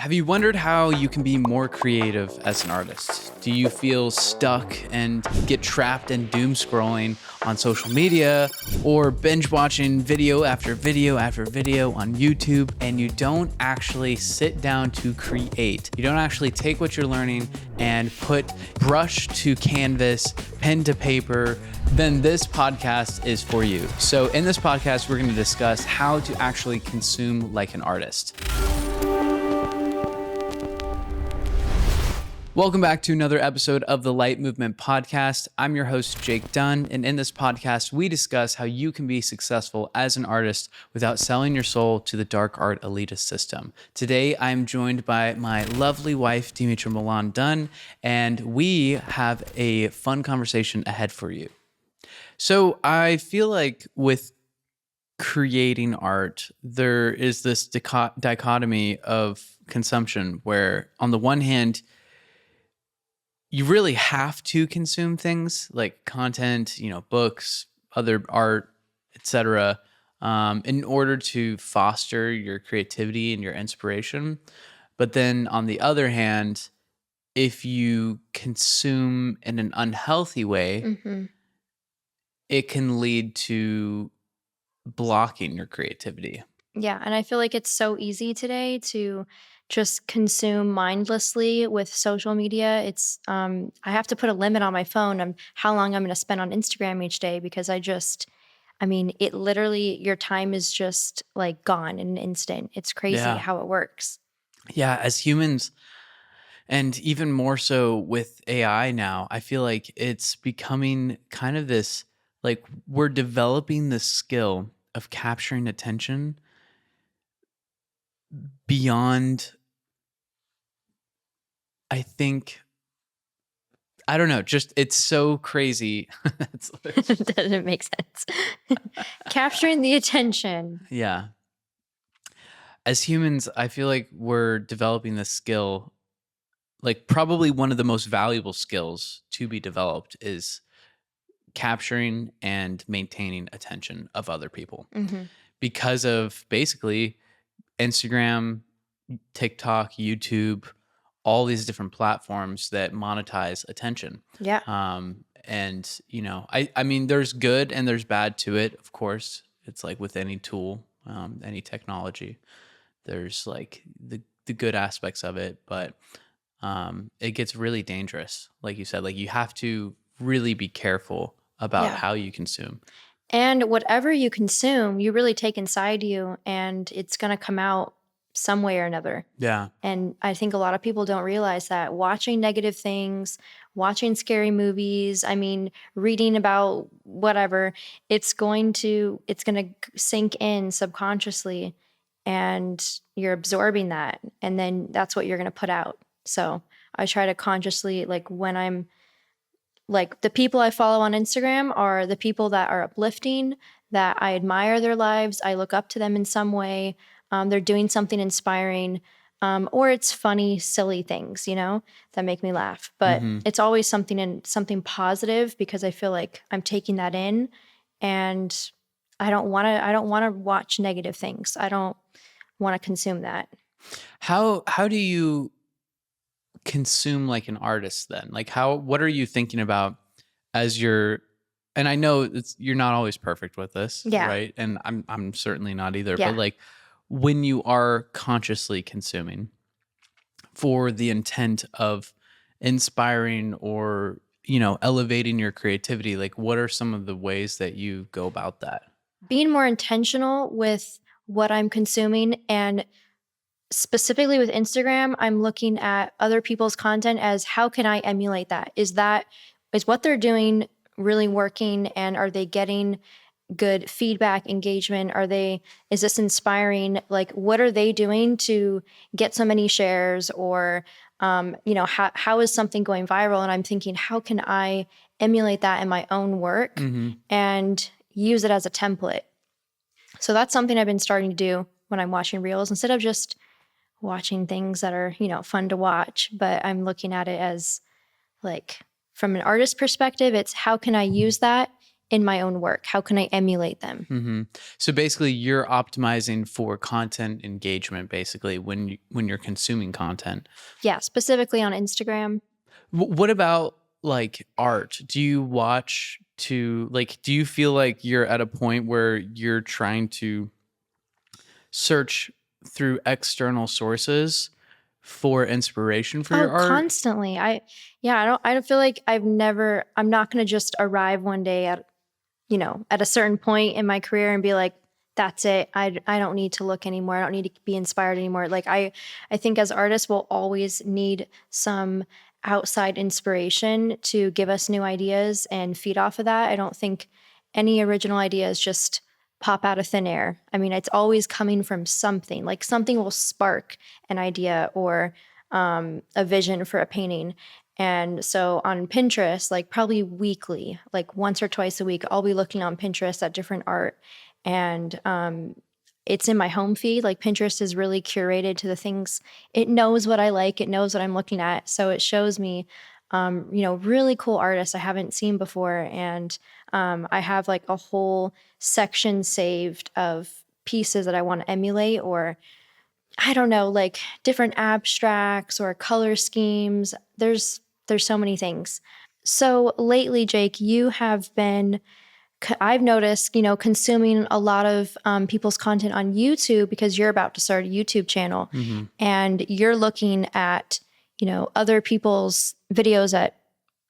Have you wondered how you can be more creative as an artist? Do you feel stuck and get trapped in doom scrolling on social media or binge watching video after video after video on YouTube and you don't actually sit down to create? You don't actually take what you're learning and put brush to canvas, pen to paper, then this podcast is for you. So in this podcast, we're going to discuss how to actually consume like an artist. Welcome back to another episode of the Light Movement Podcast. I'm your host, Jake Dunn, and in this podcast, we discuss how you can be successful as an artist without selling your soul to the dark art elitist system. Today, I'm joined by my lovely wife, Dimitra Milan Dunn, and we have a fun conversation ahead for you. So I feel like with creating art, there is this dichotomy of consumption where on the one hand, you really have to consume things like content, books, other art, etc., in order to foster your creativity and your inspiration. But then on the other hand, if you consume in an unhealthy way, it can lead to blocking your creativity. Yeah, and I feel like it's so easy today to just consume mindlessly with social media. It's I have to put a limit on my phone on how long I'm going to spend on Instagram each day because it literally, your time is just like gone in an instant. It's crazy how it works. Yeah, as humans, and even more so with AI now, I feel like it's becoming kind of this, like we're developing this skill of capturing attention beyond, I don't know, just it's so crazy. It doesn't make sense. Capturing the attention. Yeah. As humans, I feel like we're developing this skill, like probably one of the most valuable skills to be developed is capturing and maintaining attention of other people because of basically Instagram, TikTok, YouTube, all these different platforms that monetize attention. Yeah. I mean, there's good and there's bad to it. Of course, it's like with any tool, any technology, there's like the good aspects of it, but it gets really dangerous. Like you said, like you have to really be careful about how you consume. And whatever you consume, you really take inside you and it's going to come out some way or another. Yeah. And I think a lot of people don't realize that watching negative things, watching scary movies, reading about whatever, it's going to sink in subconsciously and you're absorbing that. And then that's what you're going to put out. So I try to consciously, the people I follow on Instagram are the people that are uplifting, that I admire their lives. I look up to them in some way. They're doing something inspiring, or it's funny, silly things, that make me laugh. But it's always something positive because I feel like I'm taking that in, and I don't want to watch negative things. I don't want to consume that. How do you consume like an artist then? Like what are you thinking about as and I know you're not always perfect with this, right? And I'm certainly not either, but like when you are consciously consuming for the intent of inspiring or, elevating your creativity, like what are some of the ways that you go about that? Being more intentional with what I'm consuming, and specifically with Instagram, I'm looking at other people's content as how can I emulate that? Is what they're doing really working, and are they getting good feedback, engagement? Is this inspiring? Like, what are they doing to get so many shares, or how is something going viral? And I'm thinking, how can I emulate that in my own work and use it as a template? So that's something I've been starting to do when I'm watching reels, instead of just watching things that are, fun to watch, but I'm looking at it as like from an artist perspective, it's how can I use that in my own work? How can I emulate them? Mm-hmm. So basically, you're optimizing for content engagement. Basically, when you're consuming content. Yeah, specifically on Instagram. What about like art? Do you watch to like? Do you feel like you're at a point where you're trying to search through external sources for inspiration for your Oh, art? constantly. I don't feel like I'm not going to just arrive one day at, at a certain point in my career and be like, that's it. I don't need to look anymore. I don't need to be inspired anymore. Like I think as artists, we'll always need some outside inspiration to give us new ideas and feed off of that. I don't think any original ideas just pop out of thin air. I mean, it's always coming from something. Like something will spark an idea or a vision for a painting. And so on Pinterest, like probably weekly, like once or twice a week, I'll be looking on Pinterest at different art. And it's in my home feed. Like Pinterest is really curated to the things. It knows what I like. It knows what I'm looking at. So it shows me, really cool artists I haven't seen before. And I have like a whole section saved of pieces that I want to emulate, or I don't know, like different abstracts or color schemes. There's so many things. So lately, Jake, you have been, I've noticed, consuming a lot of people's content on YouTube because you're about to start a YouTube channel, Mm-hmm. and you're looking at, other people's videos that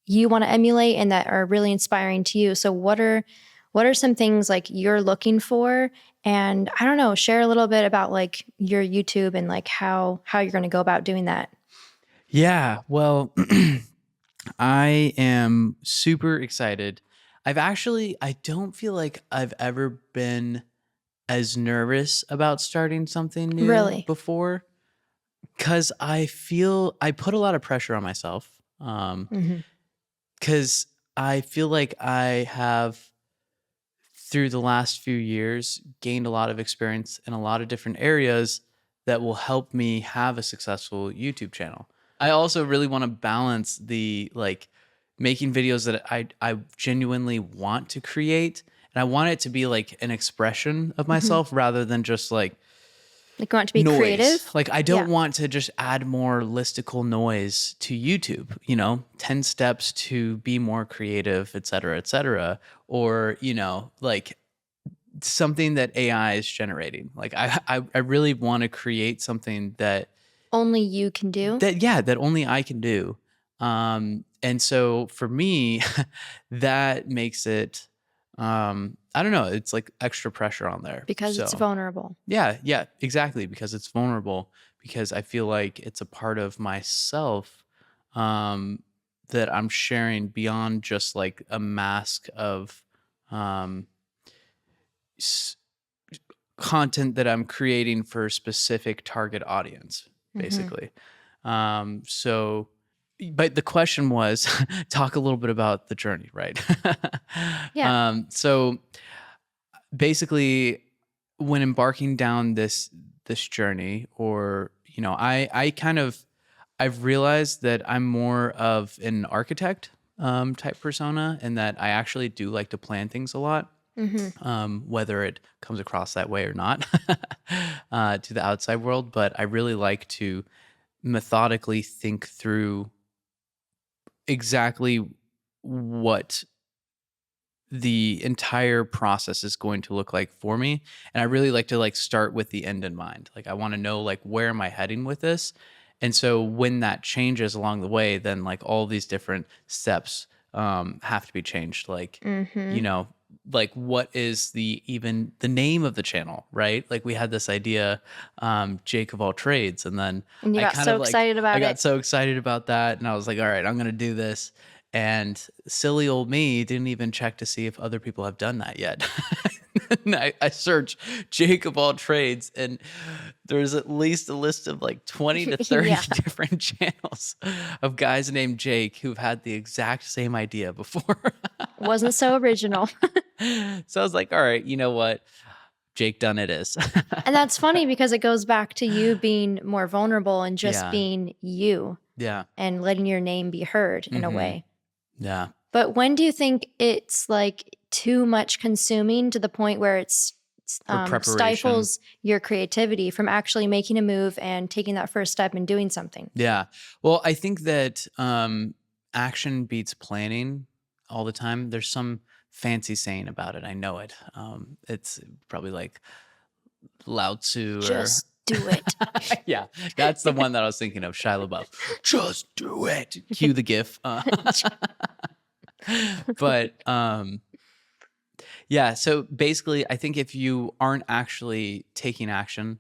you want to emulate and that are really inspiring to you. So what are some things like you're looking for? And I don't know, share a little bit about like your YouTube and like how you're going to go about doing that. Yeah, well, I am super excited. I don't feel like I've ever been as nervous about starting something new Really? before because I feel I put a lot of pressure on myself. Hmm. Because I feel like I have, through the last few years, gained a lot of experience in a lot of different areas that will help me have a successful YouTube channel. I also really want to balance the like making videos that I genuinely want to create, and I want it to be like an expression of Hmm. myself rather than just like Like you want to be noise. creative? Like I Yeah. don't want to just add more listicle noise to YouTube, 10 steps to be more creative, et cetera, et cetera. Or, like something that AI is generating. Like I really want to create something Only you can do. that only I can do. And so for me, that makes it I don't know, it's like extra pressure on there. Because it's So vulnerable. yeah, exactly. Because it's vulnerable. Because I feel like it's a part of myself um, that I'm sharing beyond just like a mask of um, s- content that I'm creating for a specific target audience, Hmm. basically. So, but the question was talk a little bit about the journey, right? Yeah. So basically when embarking down this journey, or I kind of I've realized that I'm more of an architect type persona, and that I actually do like to plan things a lot, Hmm. whether it comes across that way or not to the outside world. But I really like to methodically think through exactly what the entire process is going to look like for me. And I really like to like start with the end in mind. Like I want to know like where am I heading with this? And so when that changes along the way, then like all these different steps have to be changed. Like, you Hmm. know, like what is even the name of the channel, right? Like we had this idea, Jake of all trades. And then And you I got kind so of like, excited I about got it. so excited about that. And I was like, all right, I'm going to do this. And silly old me didn't even check to see if other people have done that yet. And I search Jake of all trades, and there's at least a list of like 20 to 30 Yeah. different channels of guys named Jake who've had the exact same idea before. Wasn't so original. So I was like, all right, you know what? Jake done it is. And that's funny because it goes back to you being more vulnerable and just Yeah. being you Yeah. and letting your name be heard in a Hmm. way. Yeah. But when do you think it's like too much consuming to the point where it's For preparation. stifles your creativity from actually making a move and taking that first step and doing something. Yeah. Well, I think that action beats planning all the time. There's some fancy saying about it. I know it. It's probably like Lao Tzu or Just do it. yeah, that's the one that I was thinking of. Shia LaBeouf. Just do it. Cue the GIF. But yeah. So basically, I think if you aren't actually taking action,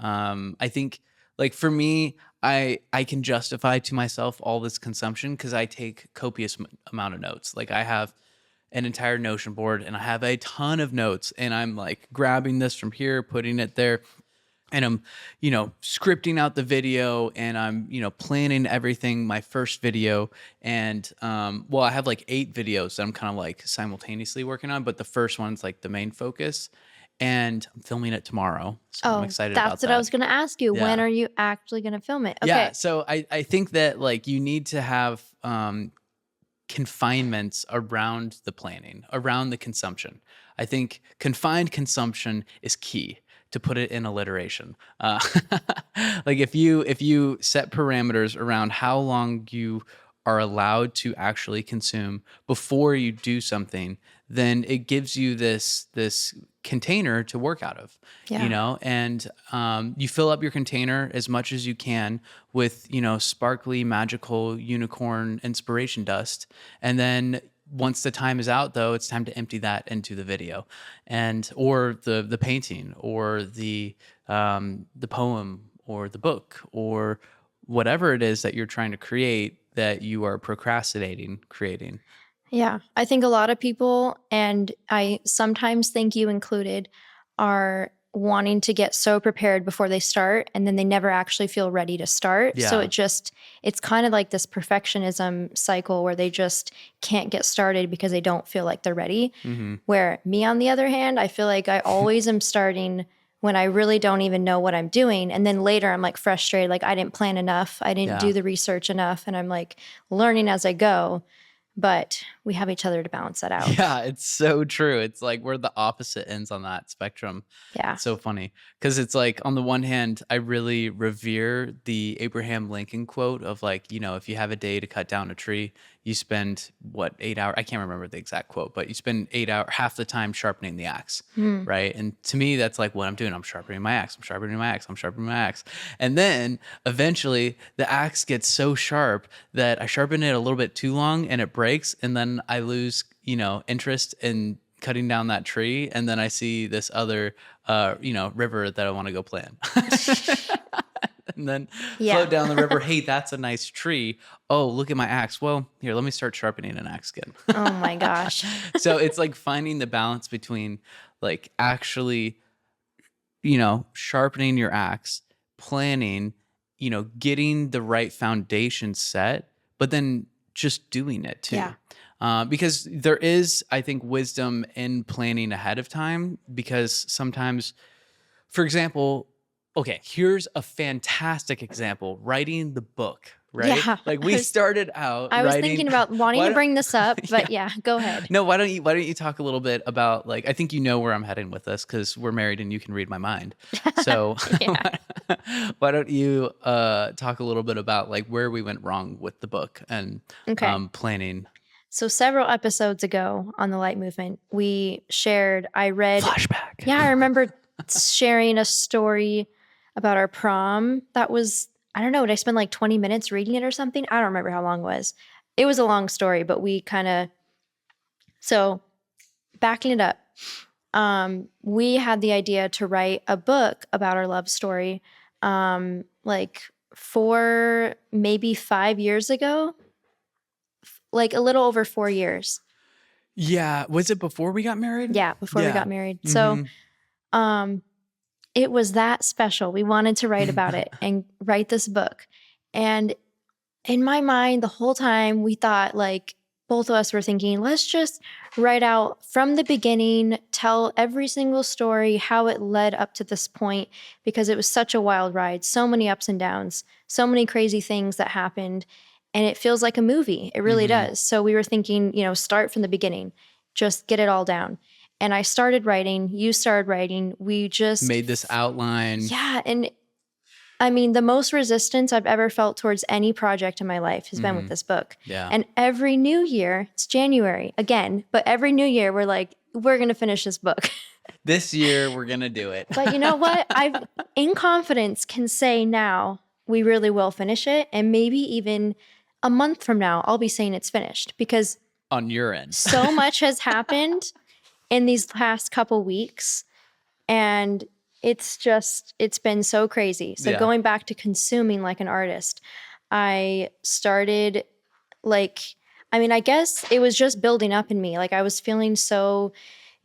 I think like for me, I can justify to myself all this consumption because I take copious amount of notes. Like I have an entire Notion board and I have a ton of notes and I'm like grabbing this from here, putting it there. And I'm, scripting out the video and I'm, planning everything, my first video. And, I have like 8 videos that I'm kind of like simultaneously working on, but the first one's like the main focus and I'm filming it tomorrow. So I'm excited about that. That's what I was going to ask you. Yeah. When are you actually going to film it? Okay. Yeah. So I think that like you need to have, confinements around the planning, around the consumption. I think confined consumption is key, to put it in alliteration. Like if you set parameters around how long you are allowed to actually consume before you do something, then it gives you this container to work out of, and you fill up your container as much as you can with, sparkly, magical unicorn inspiration dust. And then once the time is out, though, it's time to empty that into the video or the painting or the poem or the book or whatever it is that you're trying to create that you are procrastinating creating. Yeah. I think a lot of people, and I sometimes think you included, are wanting to get so prepared before they start and then they never actually feel ready to start. Yeah. So it's kind of like this perfectionism cycle where they just can't get started because they don't feel like they're ready. Mm-hmm. Where me, on the other hand, I feel like I always am starting when I really don't even know what I'm doing. And then later I'm like frustrated, like I didn't plan enough. I didn't do the research enough. And I'm like learning as I go. But we have each other to balance that out. Yeah, it's so true. It's like we're the opposite ends on that spectrum. Yeah. It's so funny because it's like on the one hand, I really revere the Abraham Lincoln quote of like, if you have a day to cut down a tree, you spend 8 hours? I can't remember the exact quote, but you spend 8 hours, half the time sharpening the axe, right? And to me, that's like what I'm doing. I'm sharpening my axe. I'm sharpening my axe. I'm sharpening my axe. And then eventually the axe gets so sharp that I sharpen it a little bit too long and it breaks. And then I lose, interest in cutting down that tree. And then I see this other, river that I want to go plant. And then float down the river. Hey, that's a nice tree. Oh, look at my axe. Well, here, let me start sharpening an axe again. Oh my gosh. So it's like finding the balance between like actually, sharpening your axe, planning, getting the right foundation set, but then just doing it too. Yeah. Because there is, I think, wisdom in planning ahead of time because sometimes, for example, okay, here's a fantastic example. Writing the book, right? Yeah, like we started out I was writing, thinking about wanting to bring this up, but yeah, go ahead. No, why don't you talk a little bit about like, I think you know where I'm heading with this because we're married and you can read my mind. So why don't you talk a little bit about like where we went wrong with the book and planning. So several episodes ago on the Light Movement, I read Flashback. Yeah, I remember sharing a story about our prom that was, I don't know, did I spend like 20 minutes reading it or something? I don't remember how long it was. It was a long story, but so backing it up, we had the idea to write a book about our love story, like 4, maybe 5 years ago, like a little over 4 years. Yeah. Was it before we got married? Yeah, before we got married. So, it was that special. We wanted to write about it and write this book. And in my mind, the whole time we thought, like, both of us were thinking, let's just write out from the beginning, tell every single story, how it led up to this point, because it was such a wild ride, so many ups and downs, so many crazy things that happened. And it feels like a movie. It really does. So we were thinking, start from the beginning. just get it all down. And I started writing, you started writing. We just made this outline. Yeah. And I mean, the most resistance I've ever felt towards any project in my life has been with this book. Yeah. And every new year, it's January again, but every new year we're like, we're going to finish this book. This year we're going to do it. But you know what? I, in confidence, can say now we really will finish it. And maybe even a month from now, I'll be saying it's finished because on your end, so much has happened in these past couple weeks. And it's been so crazy. So going back to consuming like an artist, I started I guess it was just building up in me. Like I was feeling so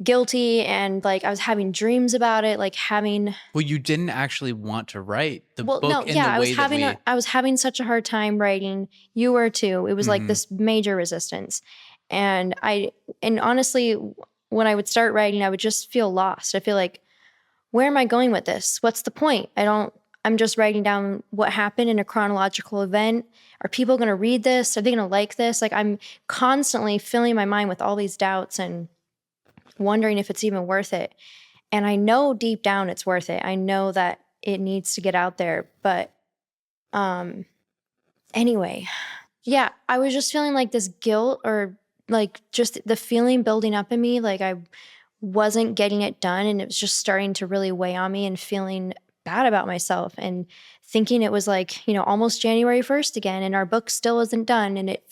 guilty and like I was having dreams about it, like having. Well, you didn't actually want to write the book No, in the way I was having such a hard time writing. You were too. It was like this major resistance. And honestly, when I would start writing, I would just feel lost. I feel like, where am I going with this? What's the point? I'm just writing down what happened in a chronological event. Are people going to read this? Are they going to like this? Like I'm constantly filling my mind with all these doubts and wondering if it's even worth it. And I know deep down it's worth it. I know that it needs to get out there. But anyway, yeah, I was just feeling like this guilt or like just the feeling building up in me. Like I wasn't getting it done and it was just starting to really weigh on me and feeling bad about myself and thinking it was like, almost January 1st again and our book still isn't done and it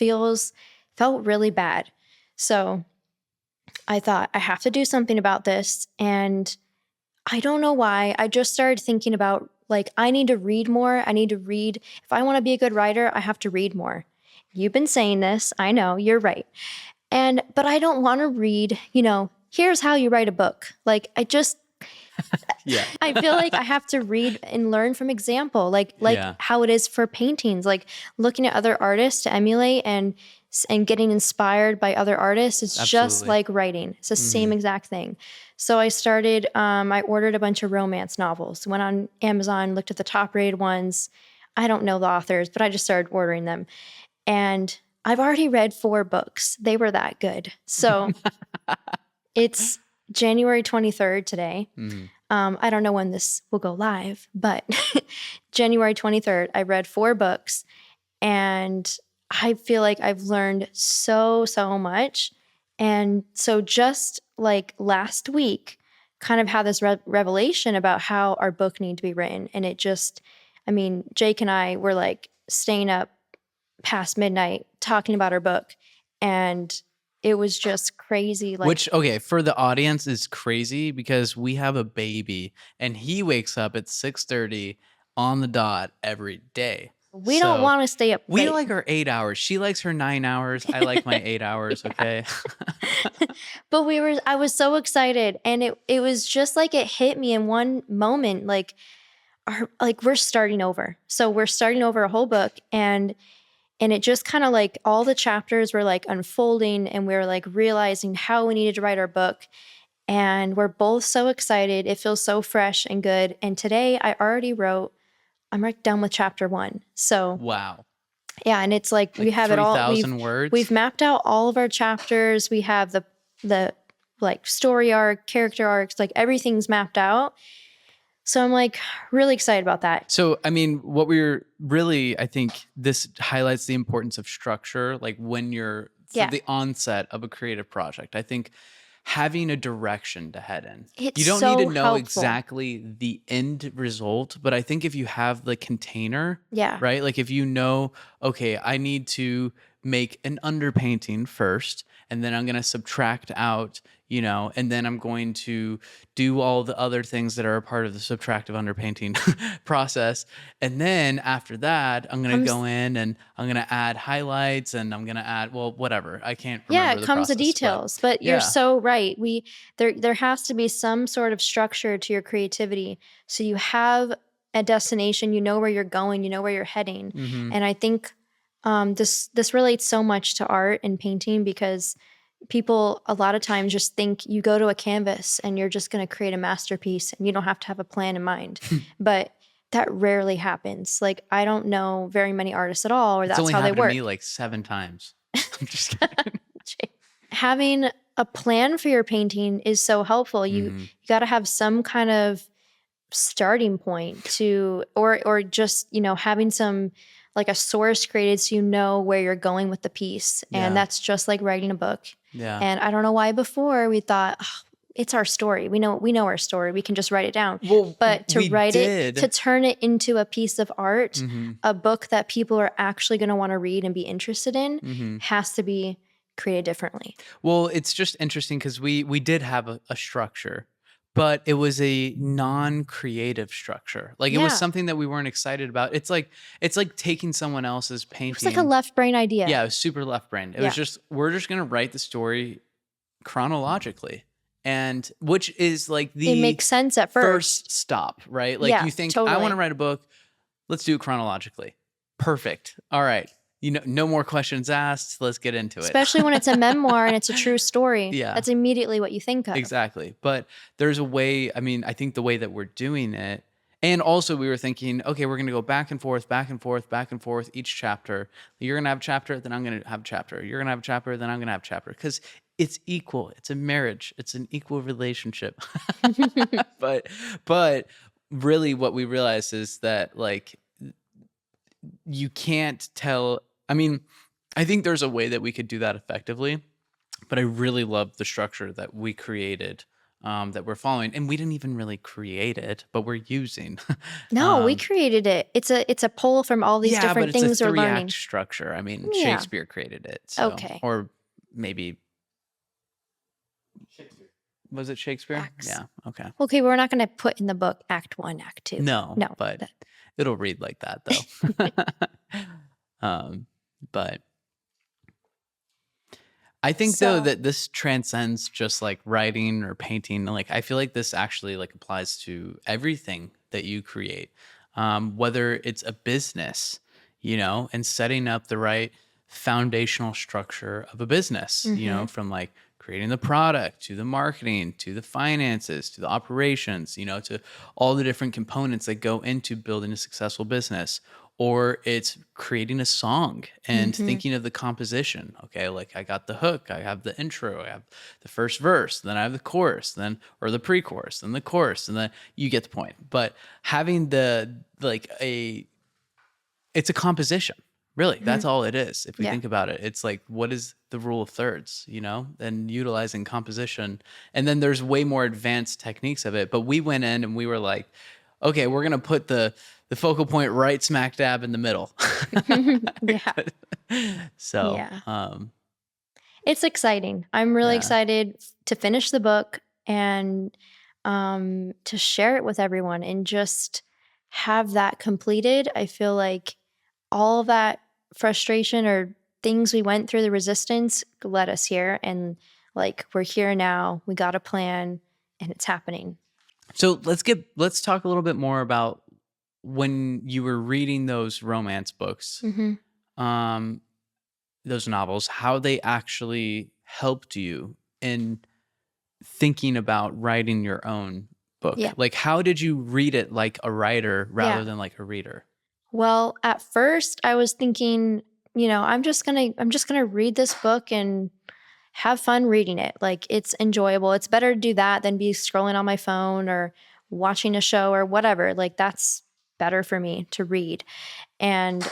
felt really bad. So I thought I have to do something about this. And I don't know why. I just started thinking about like, I need to read more. I need to read. If I want to be a good writer, I have to read more. You've been saying this. I know, you're right. But I don't want to read, here's how you write a book. Like I just, I feel like I have to read and learn from example, like how it is for paintings, like looking at other artists to emulate and getting inspired by other artists. It's just like writing. It's the same exact thing. So I started, I ordered a bunch of romance novels, went on Amazon, looked at the top rated ones. I don't know the authors, but I just started ordering them. And I've already read 4 books. They were that good. So it's January 23rd today. I don't know when this will go live, but January 23rd, I read 4 books and I feel like I've learned so much. And so just like last week, kind of had this revelation about how our book needed to be written. And it just, Jake and I were like staying up past midnight talking about our book. And it was just crazy. Like, which, okay, for the audience is crazy because we have a baby and he wakes up at 6:30 on the dot every day. We don't want to stay up We late. like our 8 hours. She likes her 9 hours. I like my 8 hours, okay? But I was so excited. And it was just like it hit me in one moment, like we're starting over. So we're starting over a whole book and it just kind of like all the chapters were like unfolding and we were like realizing how we needed to write our book. And we're both so excited. It feels so fresh and good. And today I'm right done with chapter 1. So wow. Yeah, and it's like we have it all. 3,000 words. We've mapped out all of our chapters. We have the like story arc, character arcs, like everything's mapped out. So I'm like really excited about that. So, what I think this highlights the importance of structure, like when you're from the onset of a creative project. I think having a direction to head in. You don't need to know exactly the end result, but I think if you have the container, right? Like if you know, okay, I need to make an underpainting first, and then I'm going to subtract out, and then I'm going to do all the other things that are a part of the subtractive underpainting process. And then after that, I'm going to go in and I'm going to add highlights and I'm going to add, whatever. I can't remember it comes to details, but you're so right. There has to be some sort of structure to your creativity. So you have a destination, you know where you're going, you know where you're heading. And I think this relates so much to art and painting because people a lot of times just think you go to a canvas and you're just going to create a masterpiece and you don't have to have a plan in mind. But that rarely happens. Like I don't know very many artists at all, or that's how they work. It's only happened to me like 7 times. I'm just kidding. Having a plan for your painting is so helpful. You got to have some kind of starting point to, or just, having some, like a source created so you know where you're going with the piece. And that's just like writing a book. Yeah. And I don't know why before we thought, it's our story. We know our story. We can just write it down. Well, but to write it, to turn it into a piece of art, a book that people are actually going to want to read and be interested in, has to be created differently. Well, it's just interesting because we did have a structure, but it was a non-creative structure. Like it was something that we weren't excited about. It's like taking someone else's painting. It's like a left brain idea. Yeah, it was super left brain. It was just, we're just gonna write the story chronologically. And which is like it makes sense at first stop, right? Like you think, I want to write a book, let's do it chronologically. Perfect. All right. No more questions asked. Let's get into it. Especially when it's a memoir and it's a true story. Yeah. That's immediately what you think of. Exactly. But there's a way, I think the way that we're doing it, and also we were thinking, okay, we're going to go back and forth, back and forth, back and forth each chapter. You're going to have a chapter, then I'm going to have a chapter. You're going to have a chapter, then I'm going to have a chapter. Because it's equal. It's a marriage. It's an equal relationship. But really what we realized is that like you can't tell. I think there's a way that we could do that effectively, but I really love the structure that we created, that we're following, and we didn't even really create it, but we're using. No, we created it. It's a pull from all these different things we're learning. Structure. Shakespeare created it. So, okay. Or maybe Shakespeare. Was it Shakespeare? Acts. Yeah. Okay. Okay, we're not going to put in the book Act 1, Act 2. No. But it'll read like that though. But I think though that this transcends just like writing or painting. Like I feel like this actually like applies to everything that you create, whether it's a business, and setting up the right foundational structure of a business, from like creating the product to the marketing to the finances to the operations, to all the different components that go into building a successful business. Or it's creating a song and thinking of the composition. Okay, like I got the hook, I have the intro, I have the first verse, then I have the chorus, or the pre-chorus, then the chorus, and then you get the point. But having it's a composition. Really, that's all it is. If we think about it, it's like, what is the rule of thirds, and utilizing composition. And then there's way more advanced techniques of it. But we went in and we were like, okay, we're going to put the focal point right smack dab in the middle. So, it's exciting. I'm really excited to finish the book and to share it with everyone and just have that completed. I feel like all of that frustration or things we went through, the resistance, led us here. And like, we're here now. We got a plan and it's happening. So let's talk a little bit more about when you were reading those romance books, those novels, how they actually helped you in thinking about writing your own book. Yeah. Like, how did you read it like a writer rather than like a reader? Well, at first I was thinking, I'm just gonna read this book and have fun reading it. Like, it's enjoyable. It's better to do that than be scrolling on my phone or watching a show or whatever. Like, that's better for me to read. And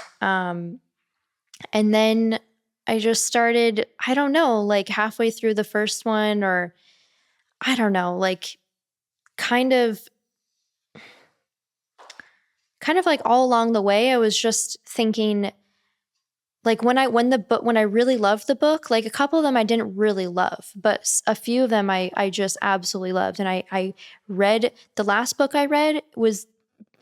then I just started, I don't know, like halfway through the first one, or I don't know, like kind of like all along the way, I was just thinking, like when I really loved the book, like a couple of them I didn't really love, but a few of them I just absolutely loved. And I read, the last book I read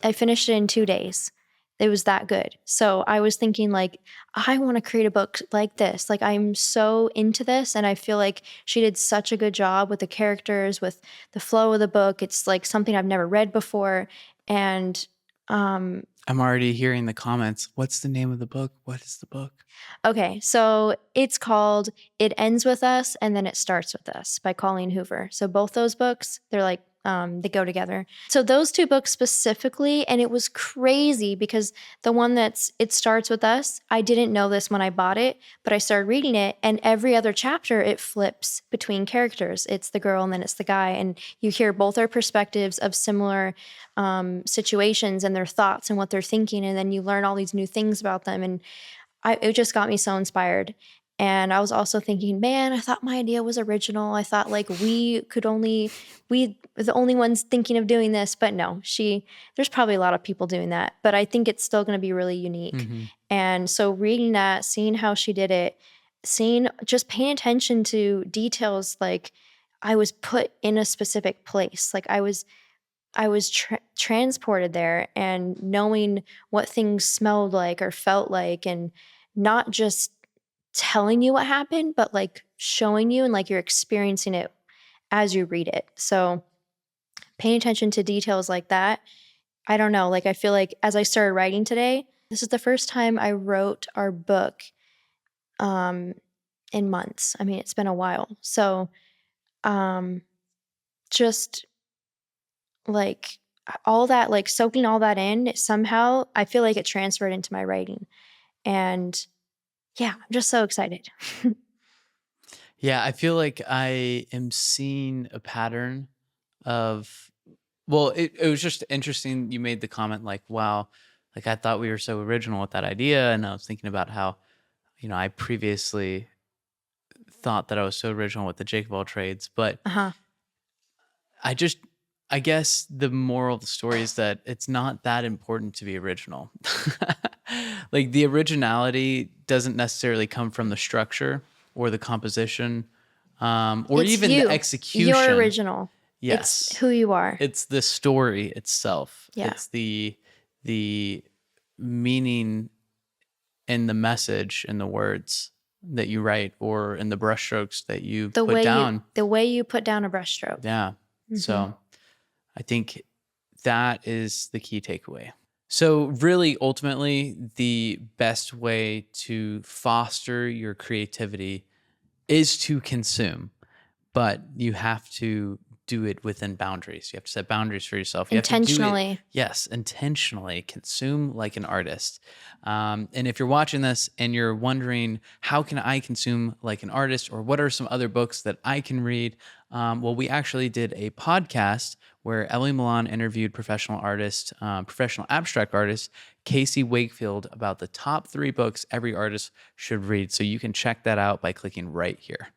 I finished it in 2 days. It was that good. So I was thinking, like, I want to create a book like this. Like, I'm so into this. And I feel like she did such a good job with the characters, with the flow of the book. It's like something I've never read before. And I'm already hearing the comments. What's the name of the book? What is the book? Okay, so it's called It Ends With Us and Then It Starts With Us by Colleen Hoover. So both those books, they're like they go together. So those two books specifically, and it was crazy because the one It Starts With Us, I didn't know this when I bought it, but I started reading it, and every other chapter it flips between characters. It's the girl and then it's the guy, and you hear both their perspectives of similar situations and their thoughts and what they're thinking, and then you learn all these new things about them. And it just got me so inspired. And I was also thinking, man, I thought my idea was original. I thought like we were the only ones thinking of doing this, but no, there's probably a lot of people doing that, but I think it's still going to be really unique. Mm-hmm. And so reading that, seeing how she did it, just paying attention to details, like I was put in a specific place. Like I was transported there, and knowing what things smelled like or felt like, and not just telling you what happened, but like showing you, and like you're experiencing it as you read it. So paying attention to details like that, I don't know, like I feel like as I started writing today, this is the first time I wrote our book in months. I mean, it's been a while. So just like all that, like soaking all that in, somehow I feel like it transferred into my writing. And yeah, I'm just so excited. Yeah, I feel like I am seeing a pattern of, well, it was just interesting. You made the comment like, wow, like I thought we were so original with that idea. And I was thinking about how, I previously thought that I was so original with the Jacob of all trades, but Uh-huh. I guess the moral of the story is that it's not that important to be original. Like the originality doesn't necessarily come from the structure or the composition, or It's even you. the execution. You're original. Yes. It's who you are. It's the story itself. Yeah. It's the meaning in the message in the words that you write or in the brushstrokes that you put down. The way you put down a brushstroke. Yeah. Mhm. So I think that is the key takeaway. So really, ultimately, the best way to foster your creativity is to consume, but you have to do it within boundaries. You have to set boundaries for yourself. You have to do it, Intentionally. yes, intentionally consume like an artist. And if you're watching this and you're wondering, how can I consume like an artist, or what are some other books that I can read? Well, we actually did a podcast where Emily Milan interviewed professional abstract artist Casey Wakefield about the top 3 books every artist should read. So you can check that out by clicking right here.